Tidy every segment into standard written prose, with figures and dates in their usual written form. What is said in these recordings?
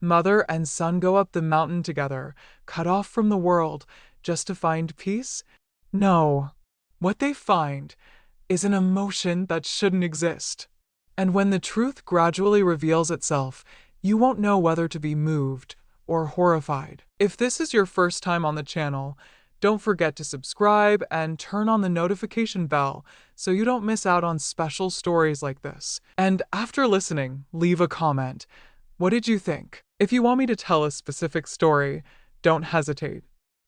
Mother and son go up the mountain together, cut off from the world, just to find peace? No. What they find is an emotion that shouldn't exist. And when the truth gradually reveals itself, you won't know whether to be moved or horrified. If this is your first time on the channel, don't forget to subscribe and turn on the notification bell so you don't miss out on special stories like this. And after listening, leave a comment. What did you think? If you want me to tell a specific story, don't hesitate.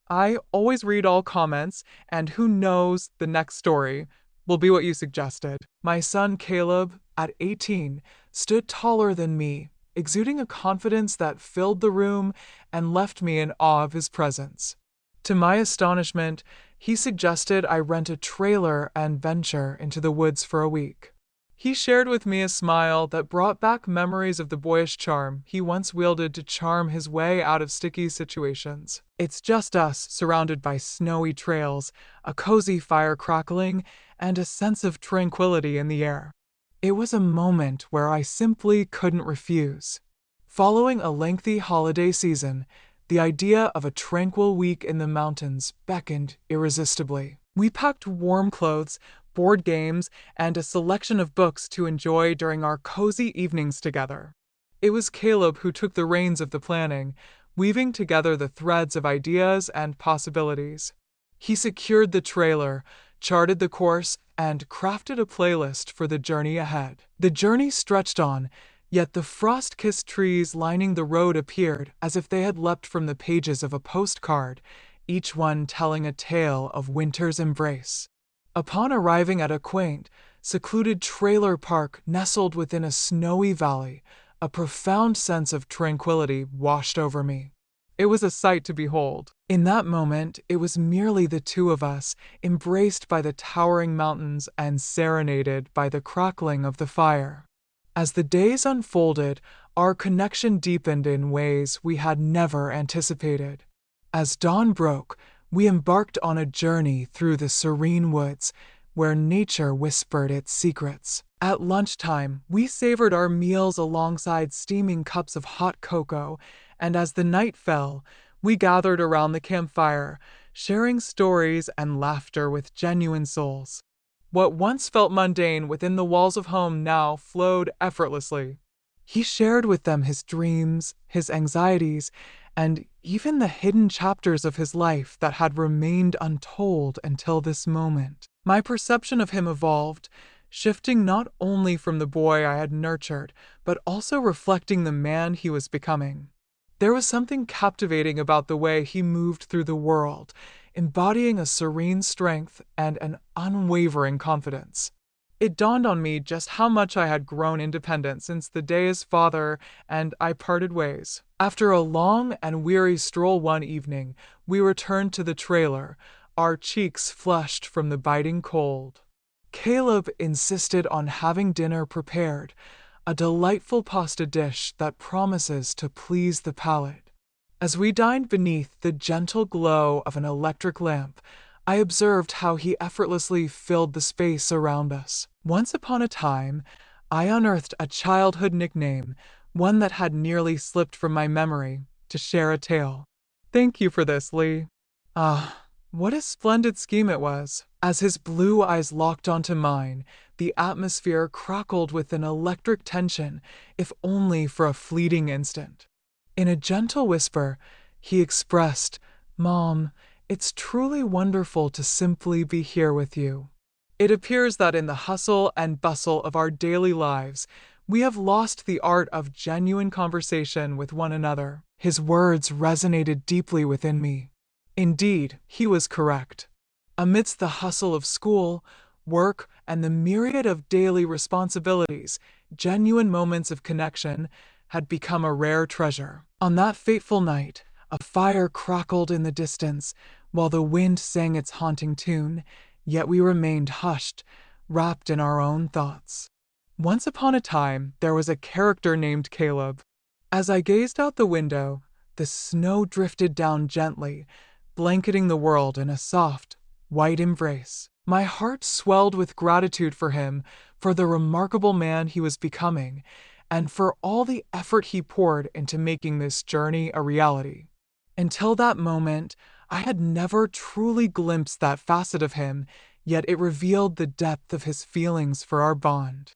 I always read all comments, and who knows, the next story will be what you suggested. My son Caleb, at 18, stood taller than me, exuding a confidence that filled the room and left me in awe of his presence. To my astonishment, he suggested I rent a trailer and venture into the woods for a week. He shared with me a smile that brought back memories of the boyish charm he once wielded to charm his way out of sticky situations. It's just us, surrounded by snowy trails, a cozy fire crackling, and a sense of tranquility in the air. It was a moment where I simply couldn't refuse. Following a lengthy holiday season, the idea of a tranquil week in the mountains beckoned irresistibly. We packed warm clothes, board games, and a selection of books to enjoy during our cozy evenings together. It was Caleb who took the reins of the planning, weaving together the threads of ideas and possibilities. He secured the trailer, charted the course, and crafted a playlist for the journey ahead. The journey stretched on, yet the frost-kissed trees lining the road appeared as if they had leapt from the pages of a postcard, each one telling a tale of winter's embrace. Upon arriving at a quaint, secluded trailer park nestled within a snowy valley, a profound sense of tranquility washed over me. It was a sight to behold. In that moment, it was merely the two of us, embraced by the towering mountains and serenaded by the crackling of the fire. As the days unfolded, our connection deepened in ways we had never anticipated. As dawn broke, we embarked on a journey through the serene woods, where nature whispered its secrets. At lunchtime, we savored our meals alongside steaming cups of hot cocoa, and as the night fell, we gathered around the campfire, sharing stories and laughter with genuine souls. What once felt mundane within the walls of home now flowed effortlessly. He shared with them his dreams, his anxieties, and even the hidden chapters of his life that had remained untold until this moment. My perception of him evolved, shifting not only from the boy I had nurtured, but also reflecting the man he was becoming. There was something captivating about the way he moved through the world, embodying a serene strength and an unwavering confidence. It dawned on me just how much I had grown independent since the day his father and I parted ways. After a long and weary stroll one evening, we returned to the trailer, our cheeks flushed from the biting cold. Caleb insisted on having dinner prepared, a delightful pasta dish that promises to please the palate. As we dined beneath the gentle glow of an electric lamp, I observed how he effortlessly filled the space around us. Once upon a time, I unearthed a childhood nickname, one that had nearly slipped from my memory, to share a tale. Thank you for this, Lee. Ah, what a splendid scheme it was. As his blue eyes locked onto mine, the atmosphere crackled with an electric tension, if only for a fleeting instant. In a gentle whisper, he expressed, "Mom, it's truly wonderful to simply be here with you." It appears that in the hustle and bustle of our daily lives, we have lost the art of genuine conversation with one another. His words resonated deeply within me. Indeed, he was correct. Amidst the hustle of school, work, and the myriad of daily responsibilities, genuine moments of connection had become a rare treasure. On that fateful night, a fire crackled in the distance, while the wind sang its haunting tune, yet we remained hushed, wrapped in our own thoughts. Once upon a time, there was a character named Caleb. As I gazed out the window, the snow drifted down gently, blanketing the world in a soft, white embrace. My heart swelled with gratitude for him, for the remarkable man he was becoming, and for all the effort he poured into making this journey a reality. Until that moment, I had never truly glimpsed that facet of him, yet it revealed the depth of his feelings for our bond.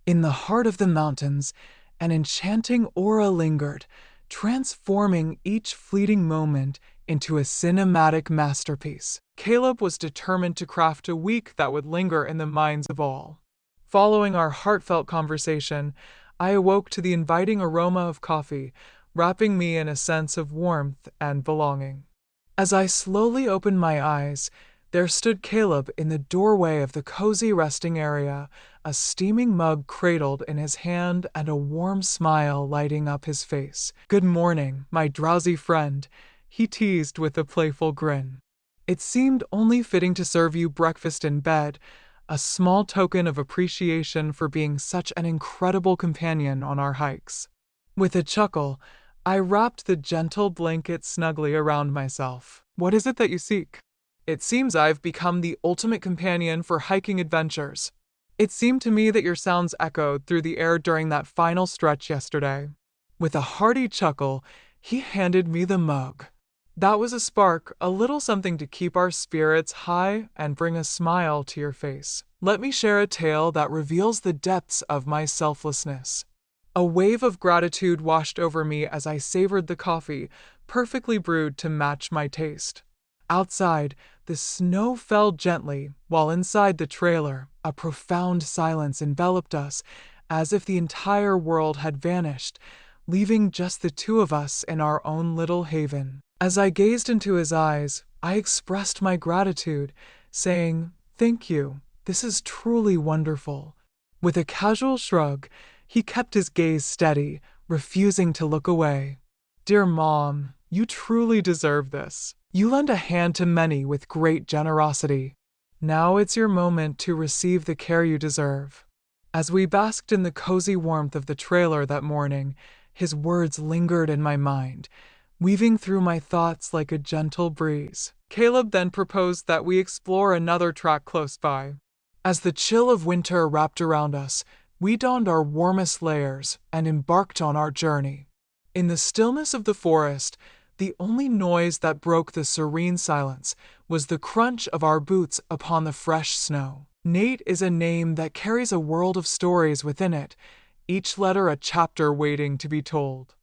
In the heart of the mountains, an enchanting aura lingered, transforming each fleeting moment into a cinematic masterpiece. Caleb was determined to craft a week that would linger in the minds of all. Following our heartfelt conversation, I awoke to the inviting aroma of coffee, wrapping me in a sense of warmth and belonging. As I slowly opened my eyes, there stood Caleb in the doorway of the cozy resting area, a steaming mug cradled in his hand and a warm smile lighting up his face. "Good morning, my drowsy friend," he teased with a playful grin. "It seemed only fitting to serve you breakfast in bed, a small token of appreciation for being such an incredible companion on our hikes." With a chuckle, I wrapped the gentle blanket snugly around myself. "What is it that you seek?" "It seems I've become the ultimate companion for hiking adventures. It seemed to me that your sounds echoed through the air during that final stretch yesterday." With a hearty chuckle, he handed me the mug. "That was a spark, a little something to keep our spirits high and bring a smile to your face. Let me share a tale that reveals the depths of my selflessness." A wave of gratitude washed over me as I savored the coffee, perfectly brewed to match my taste. Outside, the snow fell gently, while inside the trailer, a profound silence enveloped us, as if the entire world had vanished, leaving just the two of us in our own little haven. As I gazed into his eyes, I expressed my gratitude, saying, "Thank you, this is truly wonderful." With a casual shrug, he kept his gaze steady, refusing to look away. "Dear Mom, you truly deserve this. You lend a hand to many with great generosity. Now it's your moment to receive the care you deserve." As we basked in the cozy warmth of the trailer that morning, his words lingered in my mind, weaving through my thoughts like a gentle breeze. Caleb then proposed that we explore another track close by. As the chill of winter wrapped around us, we donned our warmest layers and embarked on our journey. In the stillness of the forest, the only noise that broke the serene silence was the crunch of our boots upon the fresh snow. Nate is a name that carries a world of stories within it, each letter a chapter waiting to be told.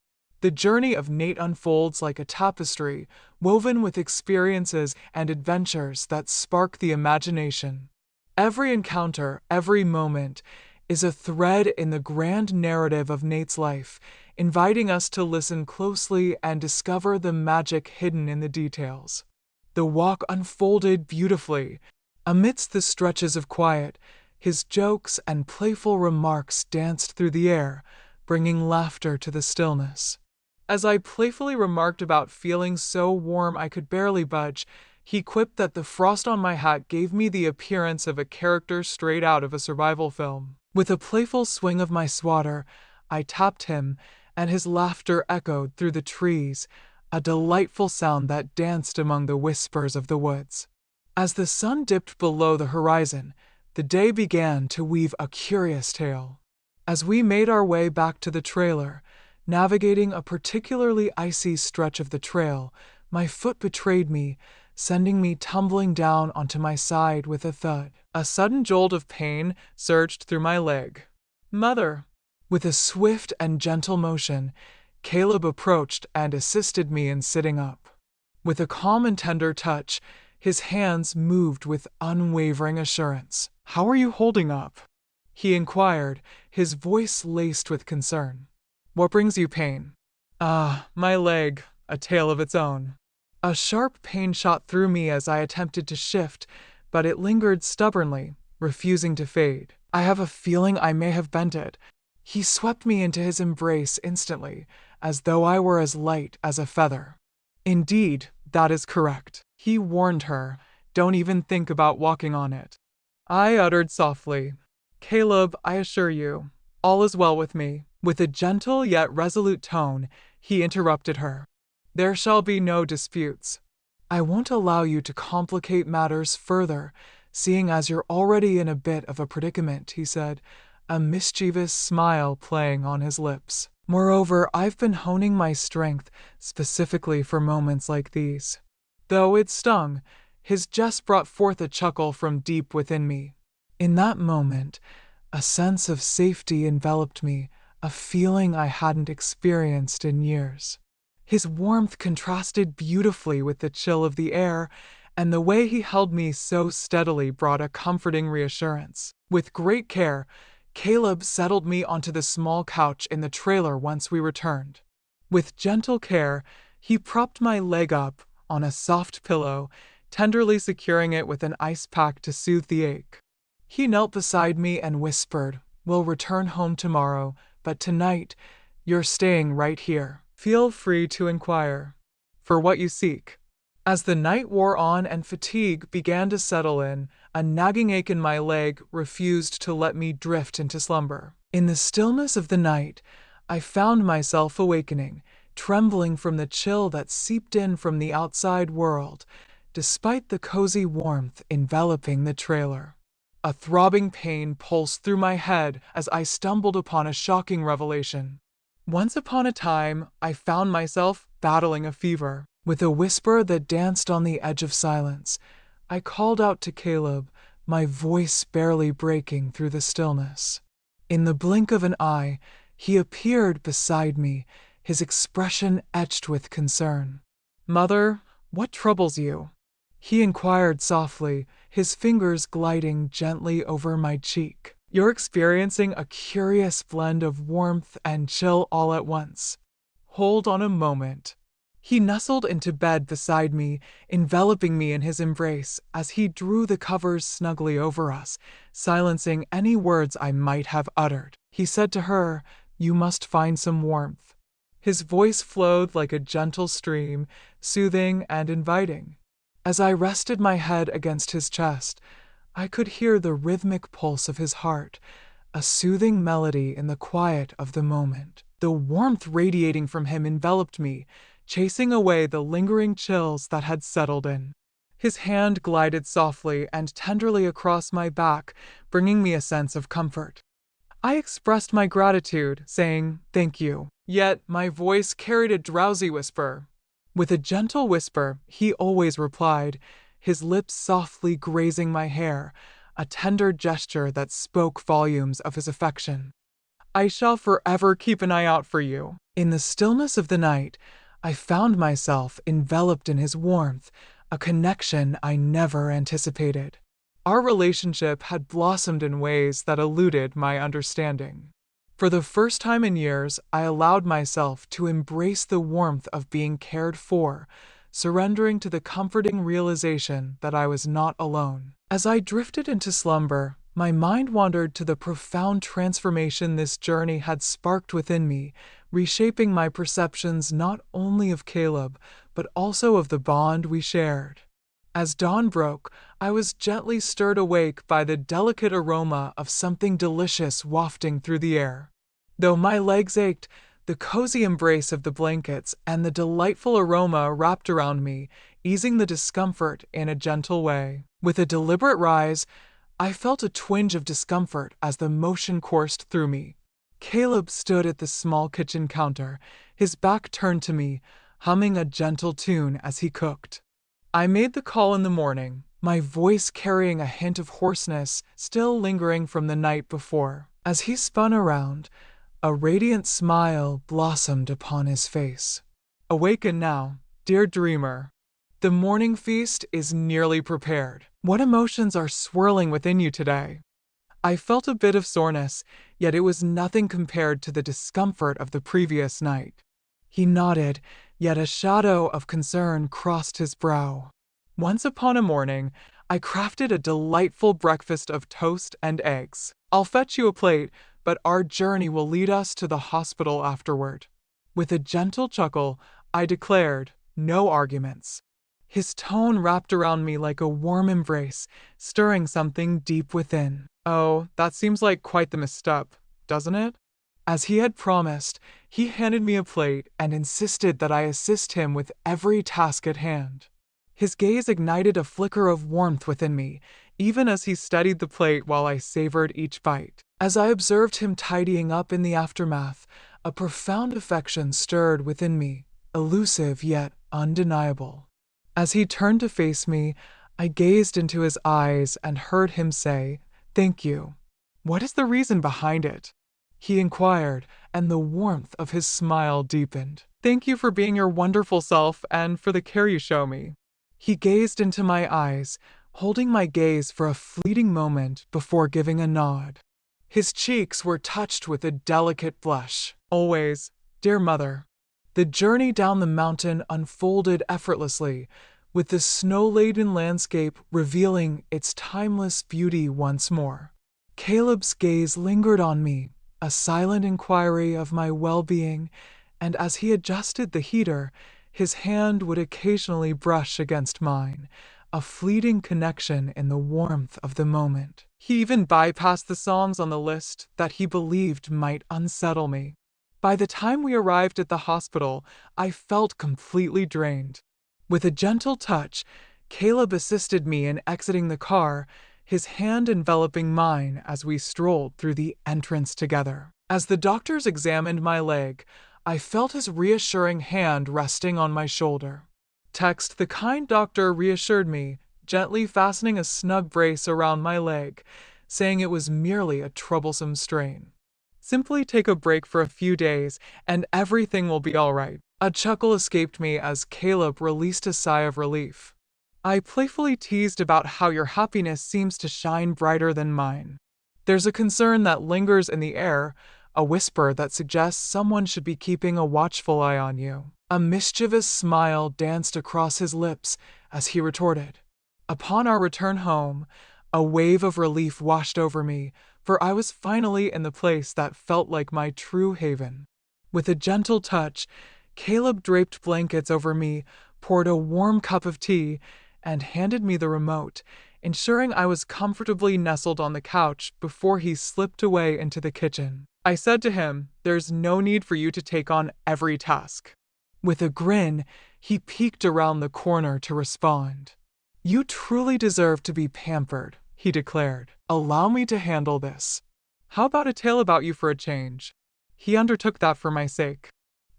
The journey of Nate unfolds like a tapestry, woven with experiences and adventures that spark the imagination. Every encounter, every moment, is a thread in the grand narrative of Nate's life, inviting us to listen closely and discover the magic hidden in the details. The walk unfolded beautifully. Amidst the stretches of quiet, his jokes and playful remarks danced through the air, bringing laughter to the stillness. As I playfully remarked about feeling so warm I could barely budge, he quipped that the frost on my hat gave me the appearance of a character straight out of a survival film. With a playful swing of my swatter, I tapped him, and his laughter echoed through the trees, a delightful sound that danced among the whispers of the woods. As the sun dipped below the horizon, the day began to weave a curious tale. As we made our way back to the trailer, navigating a particularly icy stretch of the trail, my foot betrayed me, sending me tumbling down onto my side with a thud. A sudden jolt of pain surged through my leg. "Mother!" With a swift and gentle motion, Caleb approached and assisted me in sitting up. With a calm and tender touch, his hands moved with unwavering assurance. "How are you holding up?" he inquired, his voice laced with concern. "What brings you pain?" "Ah, my leg, a tale of its own." A sharp pain shot through me as I attempted to shift, but it lingered stubbornly, refusing to fade. "I have a feeling I may have bent it." He swept me into his embrace instantly, as though I were as light as a feather. "Indeed, that is correct," he warned her. "Don't even think about walking on it." I uttered softly, "Caleb, I assure you, all is well with me." With a gentle yet resolute tone, he interrupted her. "There shall be no disputes. I won't allow you to complicate matters further, seeing as you're already in a bit of a predicament," he said, a mischievous smile playing on his lips. Moreover, I've been honing my strength specifically for moments like these. Though it stung, his jest brought forth a chuckle from deep within me. In that moment, a sense of safety enveloped me, a feeling I hadn't experienced in years. His warmth contrasted beautifully with the chill of the air, and the way he held me so steadily brought a comforting reassurance. With great care, Caleb settled me onto the small couch in the trailer once we returned. With gentle care, he propped my leg up on a soft pillow, tenderly securing it with an ice pack to soothe the ache. He knelt beside me and whispered, "We'll return home tomorrow, but tonight, you're staying right here. Feel free to inquire for what you seek." As the night wore on and fatigue began to settle in, a nagging ache in my leg refused to let me drift into slumber. In the stillness of the night, I found myself awakening, trembling from the chill that seeped in from the outside world, despite the cozy warmth enveloping the trailer. A throbbing pain pulsed through my head as I stumbled upon a shocking revelation. Once upon a time, I found myself battling a fever. With a whisper that danced on the edge of silence, I called out to Caleb, my voice barely breaking through the stillness. In the blink of an eye, he appeared beside me, his expression etched with concern. "Mother, what troubles you?" he inquired softly, his fingers gliding gently over my cheek. "You're experiencing a curious blend of warmth and chill all at once. Hold on a moment." He nestled into bed beside me, enveloping me in his embrace as he drew the covers snugly over us, silencing any words I might have uttered. He said to her, "You must find some warmth." His voice flowed like a gentle stream, soothing and inviting. As I rested my head against his chest, I could hear the rhythmic pulse of his heart, a soothing melody in the quiet of the moment. The warmth radiating from him enveloped me, chasing away the lingering chills that had settled in. His hand glided softly and tenderly across my back, bringing me a sense of comfort. I expressed my gratitude, saying, "Thank you." Yet my voice carried a drowsy whisper. With a gentle whisper, he always replied, his lips softly grazing my hair, a tender gesture that spoke volumes of his affection. "I shall forever keep an eye out for you." In the stillness of the night, I found myself enveloped in his warmth, a connection I never anticipated. Our relationship had blossomed in ways that eluded my understanding. For the first time in years, I allowed myself to embrace the warmth of being cared for, surrendering to the comforting realization that I was not alone. As I drifted into slumber, my mind wandered to the profound transformation this journey had sparked within me, reshaping my perceptions not only of Caleb, but also of the bond we shared. As dawn broke, I was gently stirred awake by the delicate aroma of something delicious wafting through the air. Though my legs ached, the cozy embrace of the blankets and the delightful aroma wrapped around me, easing the discomfort in a gentle way. With a deliberate rise, I felt a twinge of discomfort as the motion coursed through me. Caleb stood at the small kitchen counter, his back turned to me, humming a gentle tune as he cooked. I made the call in the morning, my voice carrying a hint of hoarseness still lingering from the night before. As he spun around, a radiant smile blossomed upon his face. "Awaken now, dear dreamer. The morning feast is nearly prepared. What emotions are swirling within you today?" I felt a bit of soreness, yet it was nothing compared to the discomfort of the previous night. He nodded, yet a shadow of concern crossed his brow. "Once upon a morning, I crafted a delightful breakfast of toast and eggs. I'll fetch you a plate, but our journey will lead us to the hospital afterward." With a gentle chuckle, I declared, "No arguments." His tone wrapped around me like a warm embrace, stirring something deep within. "Oh, that seems like quite the misstep, doesn't it?" As he had promised, he handed me a plate and insisted that I assist him with every task at hand. His gaze ignited a flicker of warmth within me, even as he steadied the plate while I savored each bite. As I observed him tidying up in the aftermath, a profound affection stirred within me, elusive yet undeniable. As he turned to face me, I gazed into his eyes and heard him say, "Thank you." "What is the reason behind it?" he inquired, and the warmth of his smile deepened. "Thank you for being your wonderful self and for the care you show me." He gazed into my eyes, holding my gaze for a fleeting moment before giving a nod. His cheeks were touched with a delicate blush. "Always, dear mother." The journey down the mountain unfolded effortlessly, with the snow-laden landscape revealing its timeless beauty once more. Caleb's gaze lingered on me, a silent inquiry of my well-being, and as he adjusted the heater, his hand would occasionally brush against mine, a fleeting connection in the warmth of the moment. He even bypassed the songs on the list that he believed might unsettle me. By the time we arrived at the hospital, I felt completely drained. With a gentle touch, Caleb assisted me in exiting the car, his hand enveloping mine as we strolled through the entrance together. As the doctors examined my leg, I felt his reassuring hand resting on my shoulder. The kind doctor reassured me, gently fastening a snug brace around my leg, saying it was merely a troublesome strain. "Simply take a break for a few days, and everything will be all right." A chuckle escaped me as Caleb released a sigh of relief. I playfully teased about how your happiness seems to shine brighter than mine. There's a concern that lingers in the air, a whisper that suggests someone should be keeping a watchful eye on you. A mischievous smile danced across his lips as he retorted. Upon our return home, a wave of relief washed over me, for I was finally in the place that felt like my true haven. With a gentle touch, Caleb draped blankets over me, poured a warm cup of tea, and handed me the remote, ensuring I was comfortably nestled on the couch before he slipped away into the kitchen. I said to him, "There's no need for you to take on every task." With a grin, he peeked around the corner to respond. "You truly deserve to be pampered," he declared. "Allow me to handle this. How about a tale about you for a change?" He undertook that for my sake.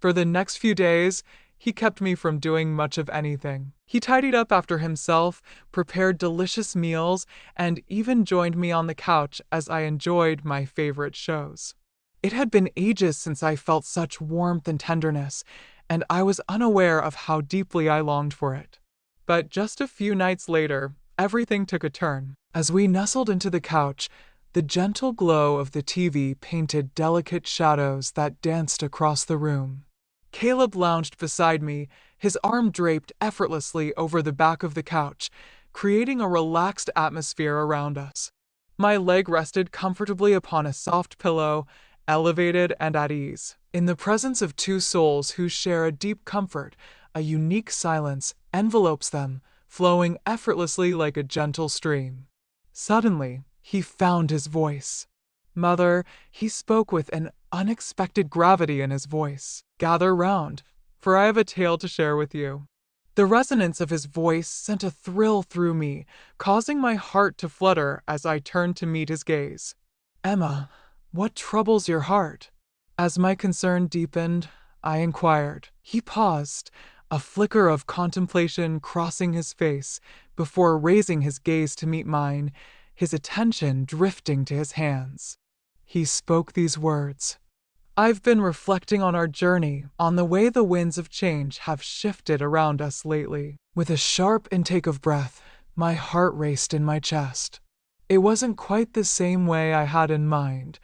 For the next few days, he kept me from doing much of anything. He tidied up after himself, prepared delicious meals, and even joined me on the couch as I enjoyed my favorite shows. It had been ages since I felt such warmth and tenderness, and I was unaware of how deeply I longed for it. But just a few nights later, everything took a turn. As we nestled into the couch, the gentle glow of the TV painted delicate shadows that danced across the room. Caleb lounged beside me, his arm draped effortlessly over the back of the couch, creating a relaxed atmosphere around us. My leg rested comfortably upon a soft pillow, elevated and at ease. In the presence of two souls who share a deep comfort, a unique silence envelopes them, flowing effortlessly like a gentle stream. Suddenly, he found his voice. "Mother," he spoke with an unexpected gravity in his voice. "Gather round, for I have a tale to share with you." The resonance of his voice sent a thrill through me, causing my heart to flutter as I turned to meet his gaze. "Emma, what troubles your heart?" As my concern deepened, I inquired. He paused, a flicker of contemplation crossing his face, before raising his gaze to meet mine, his attention drifting to his hands. He spoke these words. "I've been reflecting on our journey, on the way the winds of change have shifted around us lately." With a sharp intake of breath, my heart raced in my chest. It wasn't quite the same way I had in mind,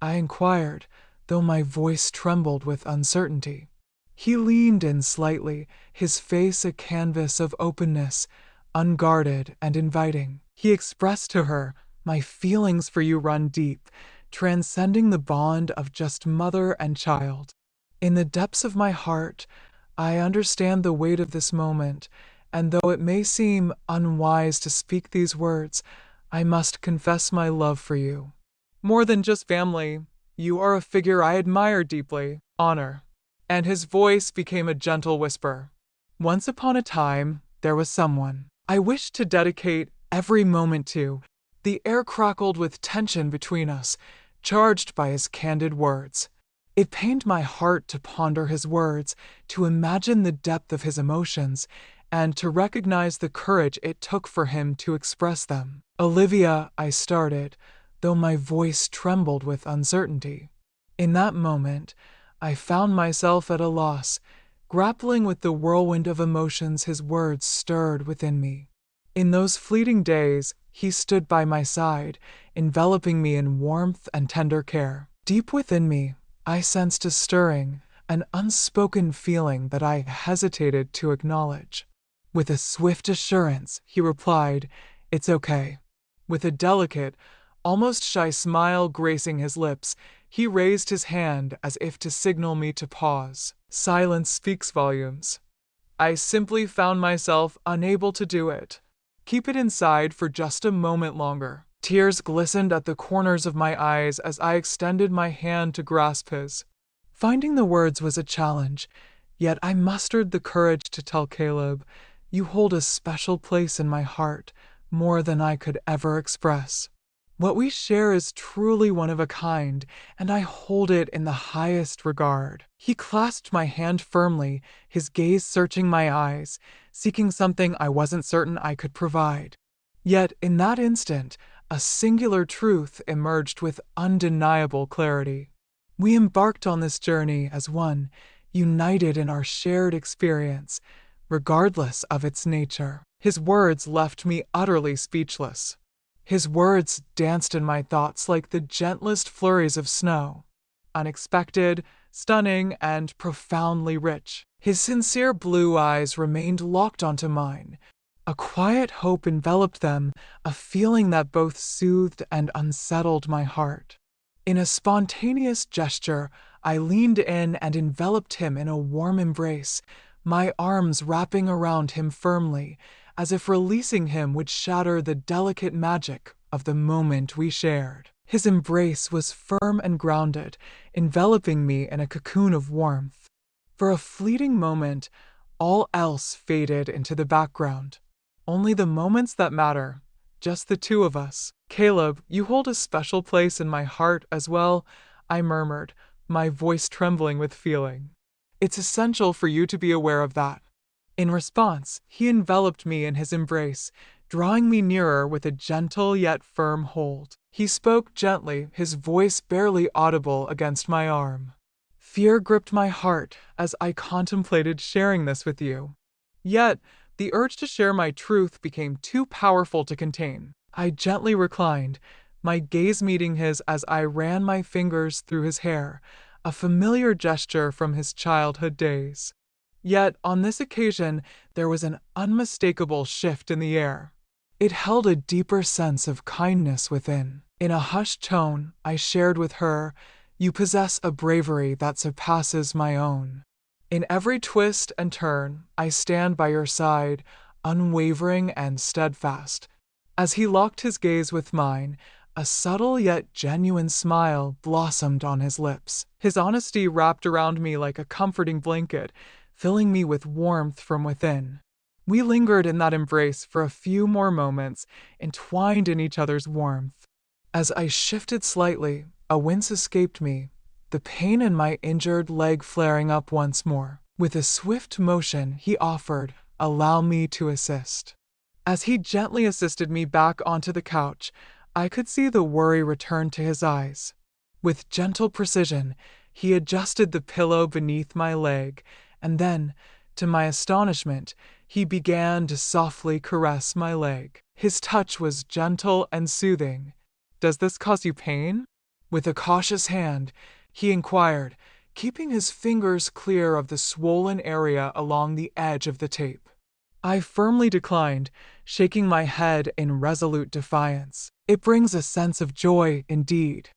I inquired, though my voice trembled with uncertainty. He leaned in slightly, his face a canvas of openness, unguarded and inviting. He expressed to her, "My feelings for you run deep, transcending the bond of just mother and child. In the depths of my heart, I understand the weight of this moment, and though it may seem unwise to speak these words, I must confess my love for you. More than just family, you are a figure I admire deeply, honor." And his voice became a gentle whisper. "Once upon a time, there was someone I wished to dedicate every moment to." The air crackled with tension between us, charged by his candid words. It pained my heart to ponder his words, to imagine the depth of his emotions, and to recognize the courage it took for him to express them. "Olivia," I started, though my voice trembled with uncertainty. In that moment, I found myself at a loss, grappling with the whirlwind of emotions his words stirred within me. In those fleeting days, he stood by my side, enveloping me in warmth and tender care. Deep within me, I sensed a stirring, an unspoken feeling that I hesitated to acknowledge. With a swift assurance, he replied, "It's okay." With a delicate, almost shy smile gracing his lips, he raised his hand as if to signal me to pause. Silence speaks volumes. I simply found myself unable to do it. Keep it inside for just a moment longer. Tears glistened at the corners of my eyes as I extended my hand to grasp his. Finding the words was a challenge, yet I mustered the courage to tell Caleb, "You hold a special place in my heart, more than I could ever express. What we share is truly one of a kind, and I hold it in the highest regard." He clasped my hand firmly, his gaze searching my eyes, seeking something I wasn't certain I could provide. Yet, in that instant, a singular truth emerged with undeniable clarity. We embarked on this journey as one, united in our shared experience, regardless of its nature. His words left me utterly speechless. His words danced in my thoughts like the gentlest flurries of snow, unexpected, stunning, and profoundly rich. His sincere blue eyes remained locked onto mine. A quiet hope enveloped them, a feeling that both soothed and unsettled my heart. In a spontaneous gesture, I leaned in and enveloped him in a warm embrace, my arms wrapping around him firmly, as if releasing him would shatter the delicate magic of the moment we shared. His embrace was firm and grounded, enveloping me in a cocoon of warmth. For a fleeting moment, all else faded into the background. Only the moments that matter, just the two of us. "Caleb, you hold a special place in my heart as well," I murmured, my voice trembling with feeling. "It's essential for you to be aware of that." In response, he enveloped me in his embrace, drawing me nearer with a gentle yet firm hold. He spoke gently, his voice barely audible against my arm. "Fear gripped my heart as I contemplated sharing this with you. Yet, the urge to share my truth became too powerful to contain." I gently reclined, my gaze meeting his as I ran my fingers through his hair, a familiar gesture from his childhood days. Yet, on this occasion, there was an unmistakable shift in the air. It held a deeper sense of kindness within. In a hushed tone, I shared with her, "You possess a bravery that surpasses my own. In every twist and turn, I stand by your side, unwavering and steadfast." As he locked his gaze with mine, a subtle yet genuine smile blossomed on his lips. His honesty wrapped around me like a comforting blanket, filling me with warmth from within. We lingered in that embrace for a few more moments, entwined in each other's warmth. As I shifted slightly, a wince escaped me, the pain in my injured leg flaring up once more. With a swift motion, he offered, "Allow me to assist." As he gently assisted me back onto the couch, I could see the worry return to his eyes. With gentle precision, he adjusted the pillow beneath my leg, and then, to my astonishment, he began to softly caress my leg. His touch was gentle and soothing. "Does this cause you pain?" With a cautious hand, he inquired, keeping his fingers clear of the swollen area along the edge of the tape. I firmly declined, shaking my head in resolute defiance. "It brings a sense of joy, indeed."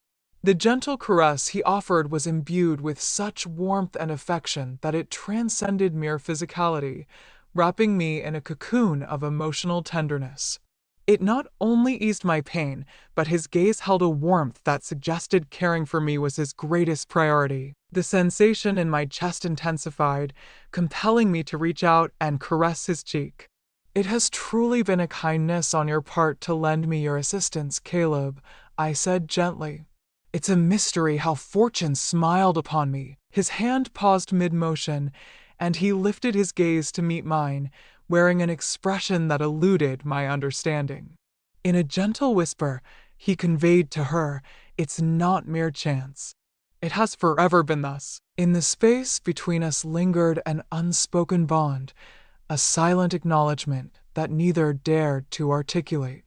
The gentle caress he offered was imbued with such warmth and affection that it transcended mere physicality, wrapping me in a cocoon of emotional tenderness. It not only eased my pain, but his gaze held a warmth that suggested caring for me was his greatest priority. The sensation in my chest intensified, compelling me to reach out and caress his cheek. "It has truly been a kindness on your part to lend me your assistance, Caleb," I said gently. It's a mystery how fortune smiled upon me. His hand paused mid-motion, and he lifted his gaze to meet mine, wearing an expression that eluded my understanding. In a gentle whisper, he conveyed to her, "It's not mere chance. It has forever been thus." In the space between us lingered an unspoken bond, a silent acknowledgement that neither dared to articulate.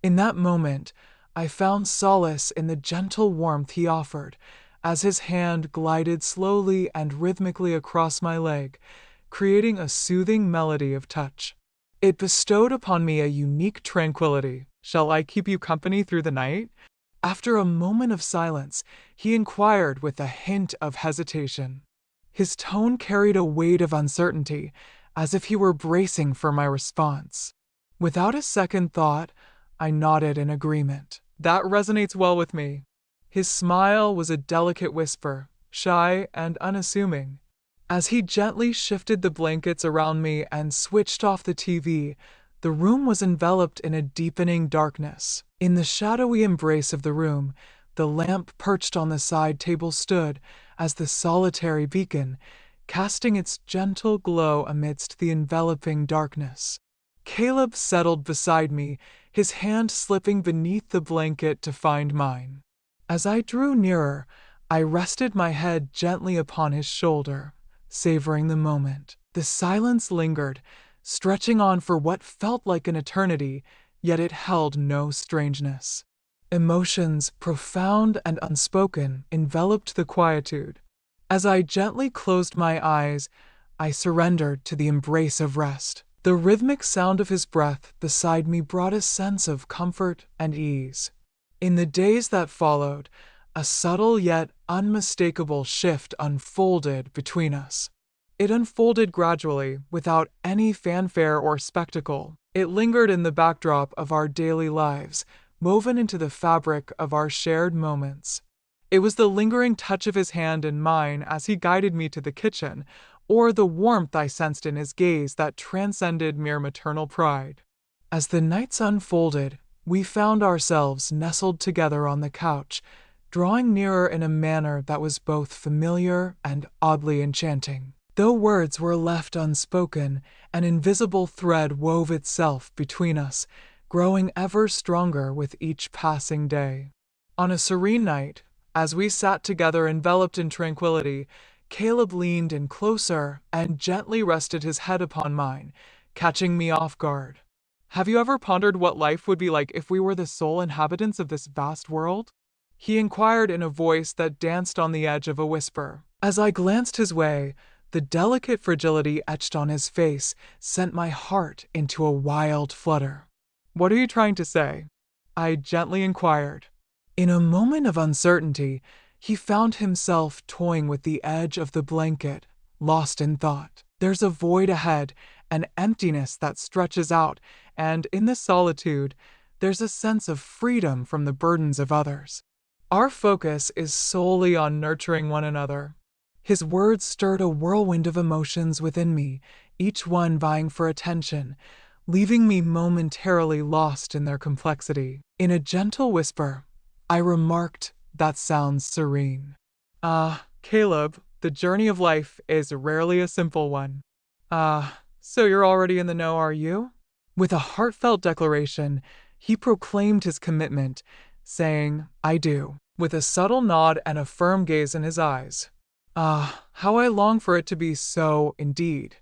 In that moment, I found solace in the gentle warmth he offered, as his hand glided slowly and rhythmically across my leg, creating a soothing melody of touch. It bestowed upon me a unique tranquility. "Shall I keep you company through the night?" After a moment of silence, he inquired with a hint of hesitation. His tone carried a weight of uncertainty, as if he were bracing for my response. Without a second thought, I nodded in agreement. "That resonates well with me." His smile was a delicate whisper, shy and unassuming. As he gently shifted the blankets around me and switched off the TV, the room was enveloped in a deepening darkness. In the shadowy embrace of the room, the lamp perched on the side table stood as the solitary beacon, casting its gentle glow amidst the enveloping darkness. Caleb settled beside me, his hand slipping beneath the blanket to find mine. As I drew nearer, I rested my head gently upon his shoulder, savoring the moment. The silence lingered, stretching on for what felt like an eternity, yet it held no strangeness. Emotions, profound and unspoken, enveloped the quietude. As I gently closed my eyes, I surrendered to the embrace of rest. The rhythmic sound of his breath beside me brought a sense of comfort and ease. In the days that followed, a subtle yet unmistakable shift unfolded between us. It unfolded gradually, without any fanfare or spectacle. It lingered in the backdrop of our daily lives, woven into the fabric of our shared moments. It was the lingering touch of his hand in mine as he guided me to the kitchen, or the warmth I sensed in his gaze that transcended mere maternal pride. As the nights unfolded, we found ourselves nestled together on the couch, drawing nearer in a manner that was both familiar and oddly enchanting. Though words were left unspoken, an invisible thread wove itself between us, growing ever stronger with each passing day. On a serene night, as we sat together enveloped in tranquility, Caleb leaned in closer and gently rested his head upon mine, catching me off guard. "Have you ever pondered what life would be like if we were the sole inhabitants of this vast world?" he inquired in a voice that danced on the edge of a whisper. As I glanced his way, the delicate fragility etched on his face sent my heart into a wild flutter. "What are you trying to say?" I gently inquired. In a moment of uncertainty, he found himself toying with the edge of the blanket, lost in thought. "There's a void ahead, an emptiness that stretches out, and in the solitude, there's a sense of freedom from the burdens of others. Our focus is solely on nurturing one another." His words stirred a whirlwind of emotions within me, each one vying for attention, leaving me momentarily lost in their complexity. In a gentle whisper, I remarked, "That sounds serene." Caleb, the journey of life is rarely a simple one." So you're already in the know, are you?" With a heartfelt declaration, he proclaimed his commitment, saying, "I do," with a subtle nod and a firm gaze in his eyes. How I long for it to be so, indeed.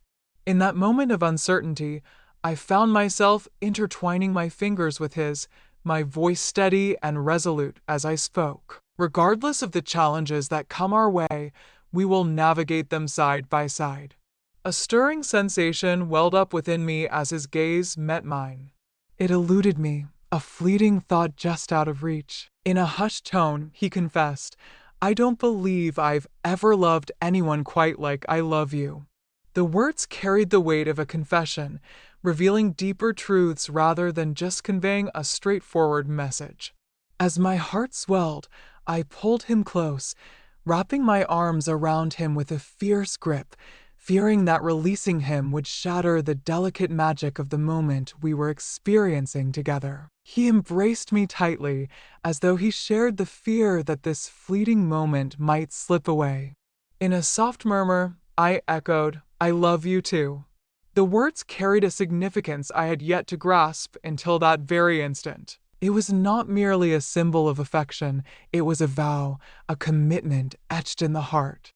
In that moment of uncertainty, I found myself intertwining my fingers with his, my voice steady and resolute as I spoke. "Regardless of the challenges that come our way, we will navigate them side by side." A stirring sensation welled up within me as his gaze met mine. It eluded me, a fleeting thought just out of reach. In a hushed tone, he confessed, "I don't believe I've ever loved anyone quite like I love you." The words carried the weight of a confession, revealing deeper truths rather than just conveying a straightforward message. As my heart swelled, I pulled him close, wrapping my arms around him with a fierce grip, fearing that releasing him would shatter the delicate magic of the moment we were experiencing together. He embraced me tightly, as though he shared the fear that this fleeting moment might slip away. In a soft murmur, I echoed, "I love you too." The words carried a significance I had yet to grasp until that very instant. It was not merely a symbol of affection, it was a vow, a commitment etched in the heart.